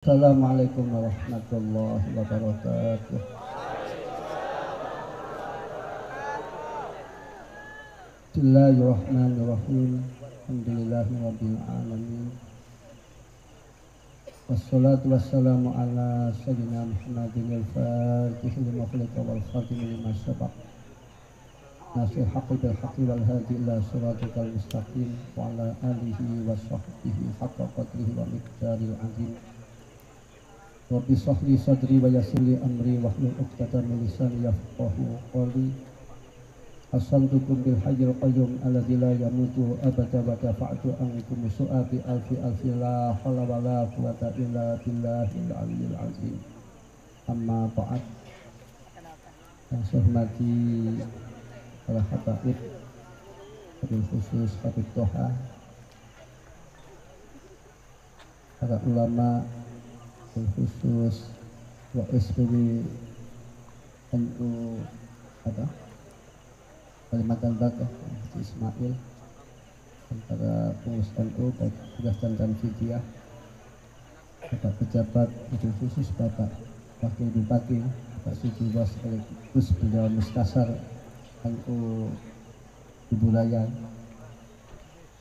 Assalamualaikum warahmatullahi wabarakatuh. Bismillahirrahmanirrahim. Alhamdulillahi rabbil alamin. Wassalatu wassalamu ala sayyidina Muhammadin al-fatih lima khuliqa wal khatim lima sabaq. Nasir haqqi bil haqqi wal hadi ila siratikal mustaqim wa ala alihi wa sahbihi haqqa qadrihi wa miqdaril azim. Rabbi shrah sadri wa yassir li amri wahlul 'uqdatam min lisani yafqahu qawli. Assaltukum bil hayyil qayyum alladzi la yamutu abada wa dafa'tu ankum su'abi alfi la haula wa la quwwata illa billahil aliyyil azim. Amma ba'd. Yang saya hormati para habaib, wabil khusus Habib Toha, para ulama, khusus WSPB NU Kalimantan Barat Ismail, antara pengurus NU baik Tugasan dan Fidyah, Bapak pejabat, khusus Bapak Wakil Bupati, Bapak Sujiwas sekaligus beliau Mustasar NU Budaya,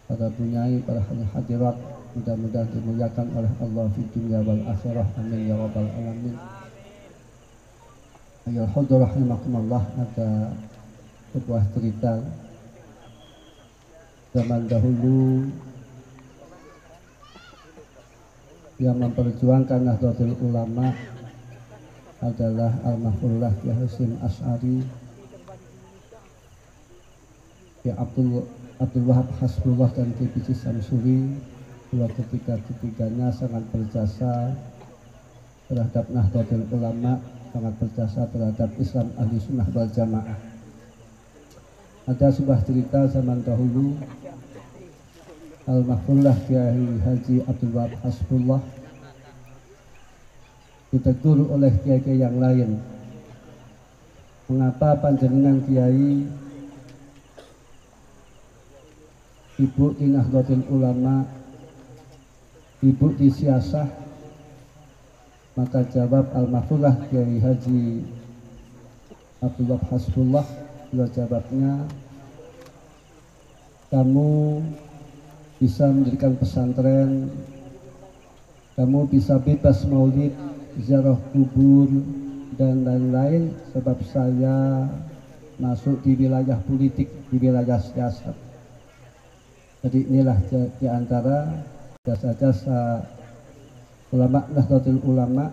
para bunyai, para hadirat, mudah-mudahan dimuliakan oleh Allah di dunia wal akhirah, amin ya rabbal alamin. Ayol hudur rahimakumullah. Ada sebuah cerita zaman dahulu yang memperjuangkan Nahdlatul Ulama adalah Al-Mahfurullah Ki Hasyim Asy'ari, Ki Abdul Wahab Hasbullah dan Ki Biji Samsuri. Dua ketiganya sangat berjasa terhadap Nahdlatul Ulama, sangat berjasa terhadap Islam Ahli Sunnah wal Jamaah. Ada sebuah cerita zaman dahulu, Al-Mahfurullah Kiai Haji Abdul Wahab Hasbullah ditegur oleh kiai-kiai yang lain, mengapa panjenengan kiai ibu di Nahdlatul Ulama, ibu di siasah? Maka jawab Al-Mahfurullah Kiai Haji Abdul Wahab Hasbullah, jawabnya, kamu bisa mendirikan pesantren, kamu bisa bebas maulid, ziarah kubur dan lain-lain, sebab saya masuk di wilayah politik, di wilayah siasat. Jadi inilah di antara jasa-jasa ulama Nahdlatul Ulama.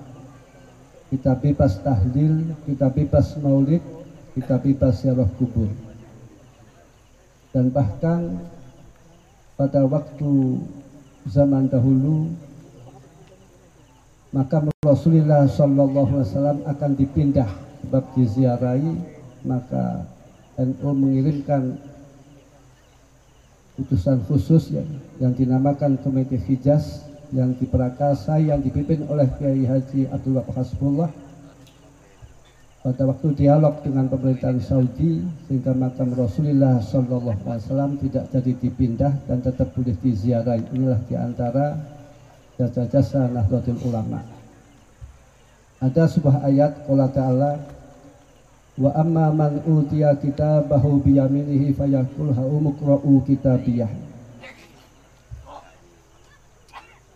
Kita bebas tahlil, kita bebas maulid, kita bebas ziarah kubur. Dan bahkan pada waktu zaman dahulu, maka Rasulullah SAW akan dipindah sebab diziarahi, maka NU mengirimkan utusan khusus yang dinamakan Komite Hijaz, yang diperakasai, yang dipimpin oleh Kiai Haji Abdul Wahab Hasbullah pada waktu dialog dengan pemerintahan Saudi, sehingga makam Rasulullah SAW tidak jadi dipindah dan tetap boleh diziarahi. Inilah diantara jasa-jasa Nahdlatul Ulama. Ada sebuah ayat qala ta'ala, wa amma man utiya kitabahu biyaminihi fayaqul ha'umqra'u kitabiyah.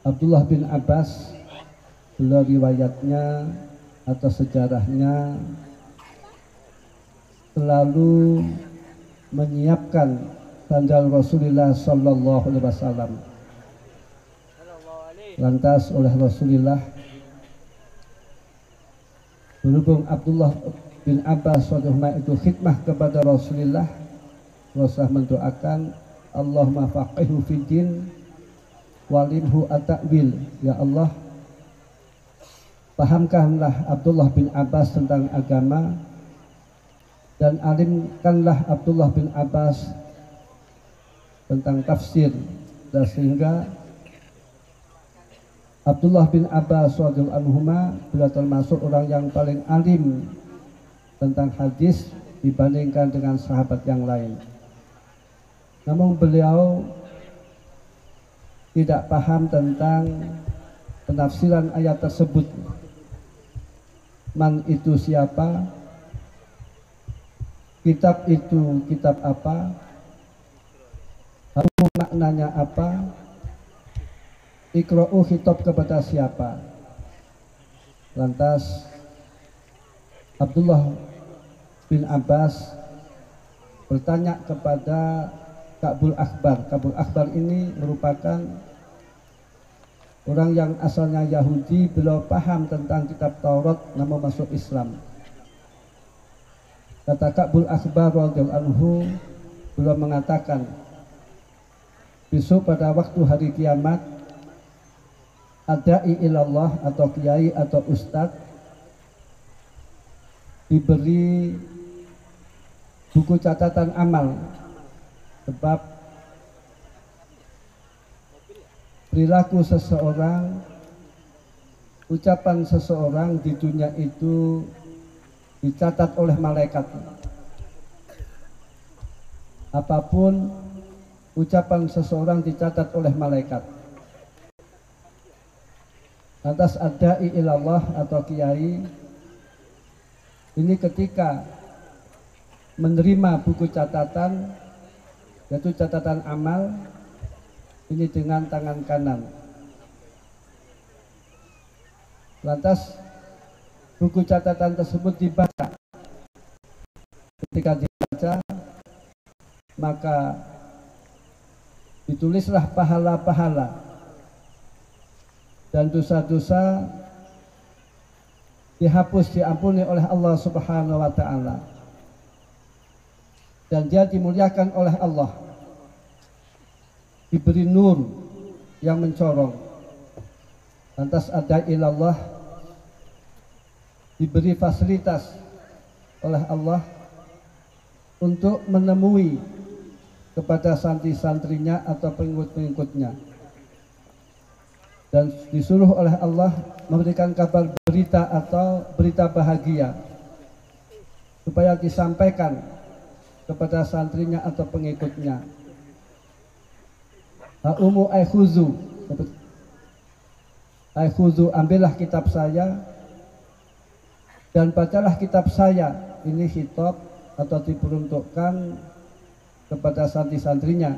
Abdullah bin Abbas, beliau riwayatnya atau sejarahnya selalu menyiapkan sandal Rasulullah Sallallahu Alaihi Wasallam. Lantas oleh Rasulullah, berhubung Abdullah bin Abbas itu khidmah kepada Rasulullah, Rasulullah mendoakan, Allahumma faqihu fiddin walimhu at-ta'wil. Ya Allah, pahamkanlah Abdullah bin Abbas tentang agama dan alimkanlah Abdullah bin Abbas tentang tafsir, dan sehingga Abdullah bin Abbas radhiyallahu anhuma beliau termasuk orang yang paling alim tentang hadis dibandingkan dengan sahabat yang lain. Namun beliau tidak paham tentang penafsiran ayat tersebut. Man itu siapa? Kitab itu kitab apa? Lalu maknanya apa? Iqra'u khitab kepada siapa? Lantas Abdullah bin Abbas bertanya kepada Ka'bul Akhbar. Ka'bul Akhbar ini merupakan orang yang asalnya Yahudi, beliau paham tentang kitab Taurat namun masuk Islam. Kata Ka'bul Akhbar radhiyallahu anhu, beliau mengatakan, besok pada waktu hari kiamat ada ilallah atau kiai atau ustadz diberi buku catatan amal, sebab perilaku seseorang, ucapan seseorang di dunia itu dicatat oleh malaikat. Apapun ucapan seseorang dicatat oleh malaikat. Lantas ada ilallah atau kiai ini ketika menerima buku catatan, yaitu catatan amal, ini dengan tangan kanan. Lantas buku catatan tersebut dibaca. Ketika dibaca, maka ditulislah pahala-pahala dan dosa-dosa dihapus, diampuni oleh Allah Subhanahu wa Ta'ala, dan dia dimuliakan oleh Allah, diberi nur yang mencorong. Lantas ada ilallah, diberi fasilitas oleh Allah untuk menemui kepada santri-santrinya atau pengikut-pengikutnya, dan disuruh oleh Allah memberikan kabar berita atau berita bahagia supaya disampaikan kepada santrinya atau pengikutnya. Ha'umu aikhuzu, ambillah kitab saya dan bacalah kitab saya. Ini khitab atau diperuntukkan kepada santri-santrinya.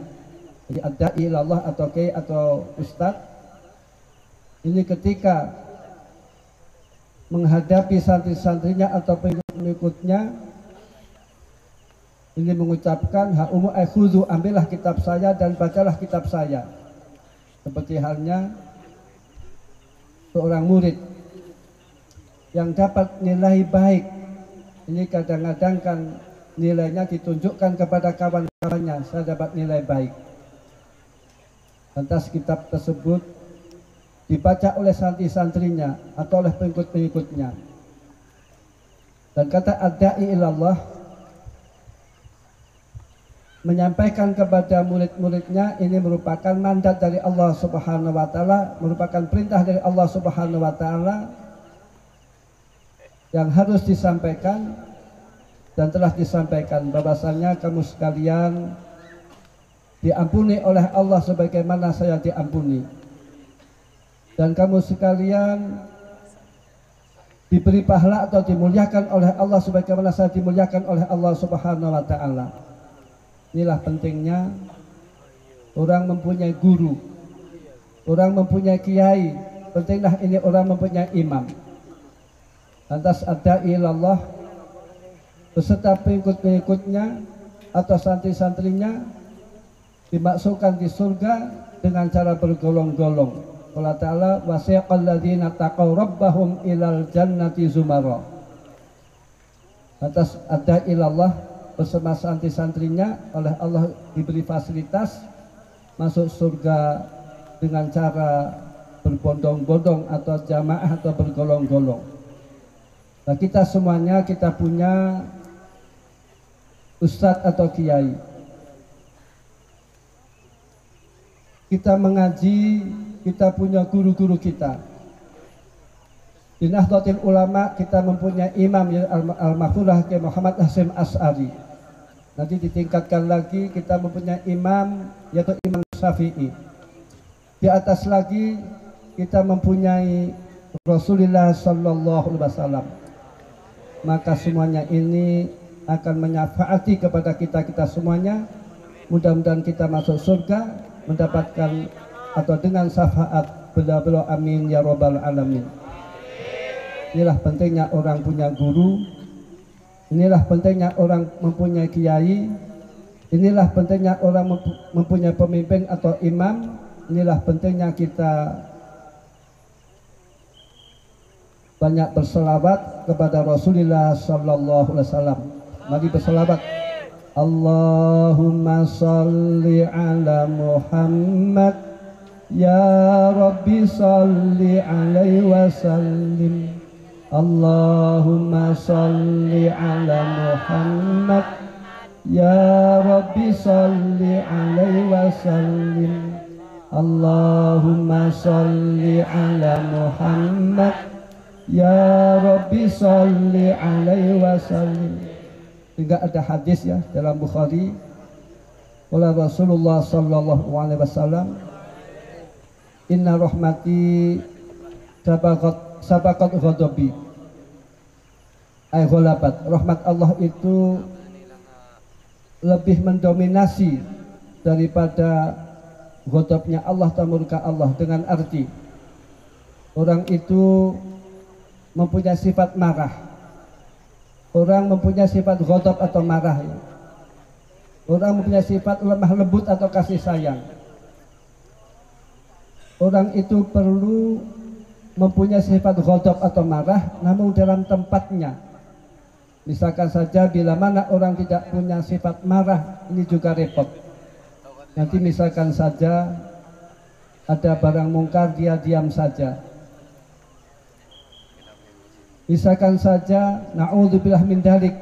Jadi ada ilallah atau kiai atau ustadz ini ketika menghadapi santri-santrinya atau pengikutnya, ini mengucapkan ha'umu aikhuzu, ambillah kitab saya dan bacalah kitab saya. Seperti halnya seorang murid yang dapat nilai baik, ini kadang-kadang kan nilainya ditunjukkan kepada kawan-kawannya, saya dapat nilai baik. Lantas kitab tersebut dibaca oleh santri-santrinya atau oleh pengikut-pengikutnya. Dan kata ad-da'i ilallah menyampaikan kepada murid-muridnya, ini merupakan mandat dari Allah Subhanahu wa Ta'ala, merupakan perintah dari Allah Subhanahu wa Ta'ala yang harus disampaikan dan telah disampaikan, bahwasanya kamu sekalian diampuni oleh Allah sebagaimana saya diampuni, dan kamu sekalian diberi pahala atau dimuliakan oleh Allah sebagaimana saya dimuliakan oleh Allah Subhanahu wa Ta'ala. Inilah pentingnya orang mempunyai guru, orang mempunyai kiai, pentinglah ini orang mempunyai imam. Lantas ada ilallah beserta pengikut-pengikutnya atau santri-santrinya dimasukkan di surga dengan cara bergolong-golong. Allah Ta'ala wasiqal ladzina taqaw rabbahum ilal jannati zumara. Lantas ada ilallah bersama santri-santrinya oleh Allah diberi fasilitas masuk surga dengan cara berbondong-bondong atau jamaah atau bergolong-golong. Nah, kita semuanya kita punya ustadz atau kiai. Kita mengaji, kita punya guru-guru kita. Di Nahdlatul Ulama kita mempunyai imam ya, Al-Mahfudh Kiai Muhammad Hasyim Asy'ari. Nanti ditingkatkan lagi kita mempunyai imam yaitu Imam Syafi'i. Di atas lagi kita mempunyai Rasulullah Sallallahu Alaihi Wasallam, maka semuanya ini akan menyafaati kepada kita semuanya. Mudah-mudahan kita masuk surga mendapatkan atau dengan syafaat beliau, amin ya robbal alamin. Inilah pentingnya orang punya guru, inilah pentingnya orang mempunyai kiai, inilah pentingnya orang mempunyai pemimpin atau imam, inilah pentingnya kita banyak berselawat kepada Rasulullah Sallallahu Alaihi Wasallam. Mari berselawat. Allahumma salli ala Muhammad, ya Rabbi salli alaihi wasallim. Allahumma salli ala Muhammad, ya Rabbi salli alaihi wasallim. Allahumma salli ala Muhammad, ya Rabbi salli alaihi wasallim. Hingga ada hadis ya dalam Bukhari, oleh Rasulullah Sallallahu Alaihi Wasallam, inna rahmati sabaqat ghadabi, ay ghalabat. Rahmat Allah itu lebih mendominasi daripada ghadabnya Allah atau murka Allah, dengan arti orang itu mempunyai sifat marah, orang mempunyai sifat ghadab atau marah, ya. Orang mempunyai sifat lemah lembut atau kasih sayang. Orang itu perlu mempunyai sifat ghadab atau marah, namun dalam tempatnya. Misalkan saja bila mana orang tidak punya sifat marah, ini juga repot. Nanti misalkan saja ada barang mungkar, dia diam saja. Misalkan saja na'udzubillah min dalik,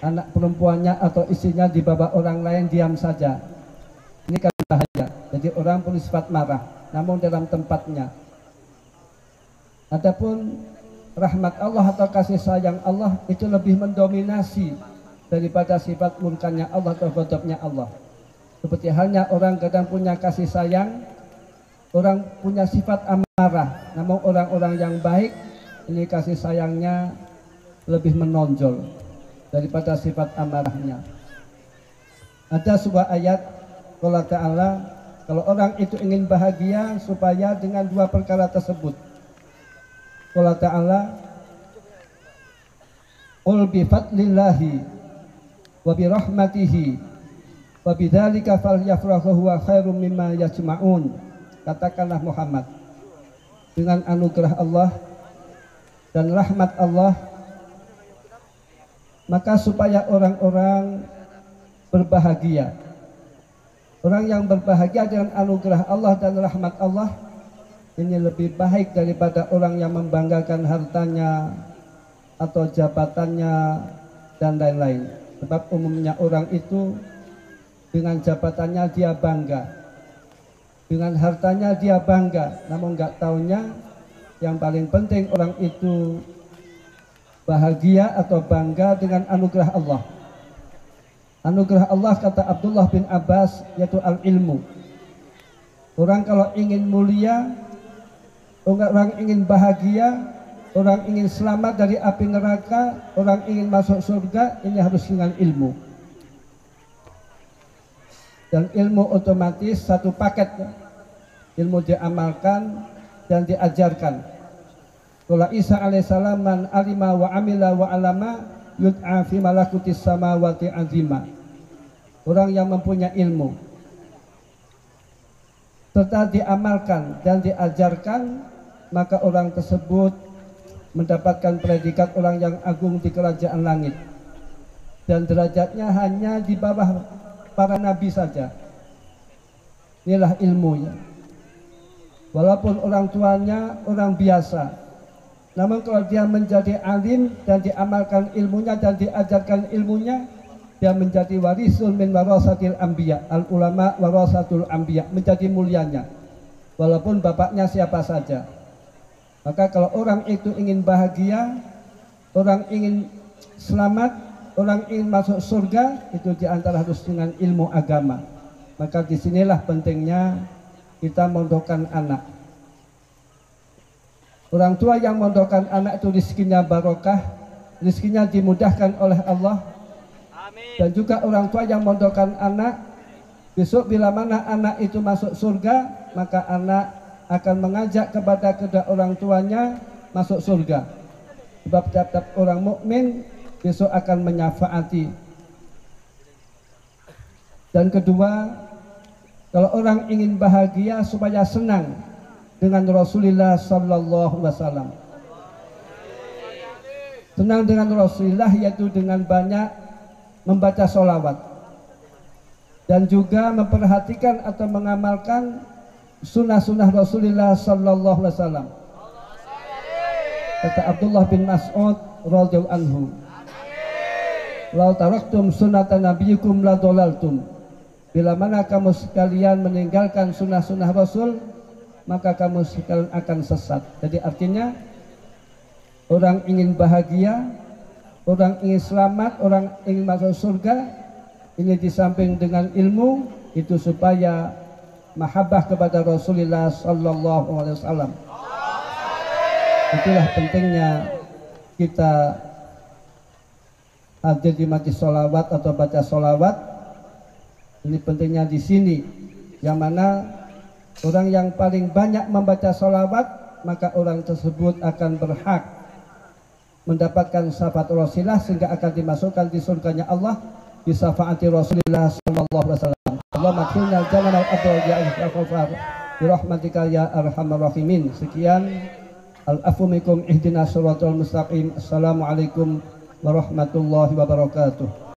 anak perempuannya atau istrinya dibawa orang lain, diam saja. Ini kan bahaya. Jadi orang punya sifat marah, namun dalam tempatnya. Adapun rahmat Allah atau kasih sayang Allah itu lebih mendominasi daripada sifat murkanya Allah atau ghadabnya Allah. Seperti halnya orang kadang punya kasih sayang, orang punya sifat amarah, namun orang-orang yang baik ini kasih sayangnya lebih menonjol daripada sifat amarahnya. Ada sebuah ayat Allah Ta'ala, kalau orang itu ingin bahagia supaya dengan dua perkara tersebut. Allah Ta'ala, qul bi fadlillahi wa bi rahmatihi wa bidzalika falyafrahu huwa khairum mimma yajma'un. Katakanlah Muhammad, dengan anugerah Allah dan rahmat Allah, maka supaya orang-orang berbahagia. Orang yang berbahagia dengan anugerah Allah dan rahmat Allah ini lebih baik daripada orang yang membanggakan hartanya atau jabatannya dan lain-lain. Sebab umumnya orang itu dengan jabatannya dia bangga, dengan hartanya dia bangga, namun nggak taunya yang paling penting orang itu bahagia atau bangga dengan anugerah Allah. Anugerah Allah, kata Abdullah bin Abbas, yaitu al-ilmu. Orang kalau ingin mulia, orang ingin bahagia, orang ingin selamat dari api neraka, orang ingin masuk surga, ini harus dengan ilmu. Dan ilmu otomatis satu paket, ilmu diamalkan dan diajarkan. Qala Isa alaihissalam, man alima wa amila wa alama yud'a fi malakutis samawati azima. Orang yang mempunyai ilmu serta diamalkan dan diajarkan, maka orang tersebut mendapatkan predikat orang yang agung di kerajaan langit, dan derajatnya hanya di bawah para nabi saja. Inilah ilmunya. Walaupun orang tuanya orang biasa, namun kalau dia menjadi alim dan diamalkan ilmunya dan diajarkan ilmunya, dia menjadi warisul min warasatil anbiya. Al ulama warasatul anbiya, menjadi mulianya walaupun bapaknya siapa saja. Maka kalau orang itu ingin bahagia, orang ingin selamat, orang ingin masuk surga, itu diantara harus dengan ilmu agama. Maka disinilah pentingnya kita mondokkan anak. Orang tua yang mendoakan anak itu rizkinya barokah, rizkinya dimudahkan oleh Allah. Dan juga orang tua yang mendoakan anak, besok bila mana anak itu masuk surga, maka anak akan mengajak kepada kedua orang tuanya masuk surga. Sebab tiap-tiap orang mukmin besok akan menyafaati. Dan kedua, kalau orang ingin bahagia supaya senang dengan Rasulullah sallallahu alaihi wasallam. Senang dengan Rasulullah yaitu dengan banyak membaca sholawat dan juga memperhatikan atau mengamalkan sunnah-sunnah Rasulullah sallallahu alaihi wasallam. Kata Abdullah bin Mas'ud radhiyallahu anhu, "Lau taraktum sunnata nabiyikum la dhalaltum." Bila mana kamu sekalian meninggalkan sunnah-sunnah Rasul, maka kamu sekalian akan sesat. Jadi artinya orang ingin bahagia, orang ingin selamat, orang ingin masuk surga, ini di samping dengan ilmu itu supaya mahabbah kepada Rasulullah sallallahu alaihi wasallam. Itulah pentingnya kita hadir di majlis sholawat atau baca sholawat. Ini pentingnya di sini, yang mana orang yang paling banyak membaca sholawat, maka orang tersebut akan berhak mendapatkan syafaat Rasulullah sehingga akan dimasukkan di surganya Allah bi syafaati Rasulullah sallallahu alaihi wasallam. Allahumma qina al-jannah wal ya al-ghafar bi rahmatika ya arhamar rahimin. Sekian, al-afwu minkum ihdinas siratal mustaqim. Assalamualaikum warahmatullahi wabarakatuh.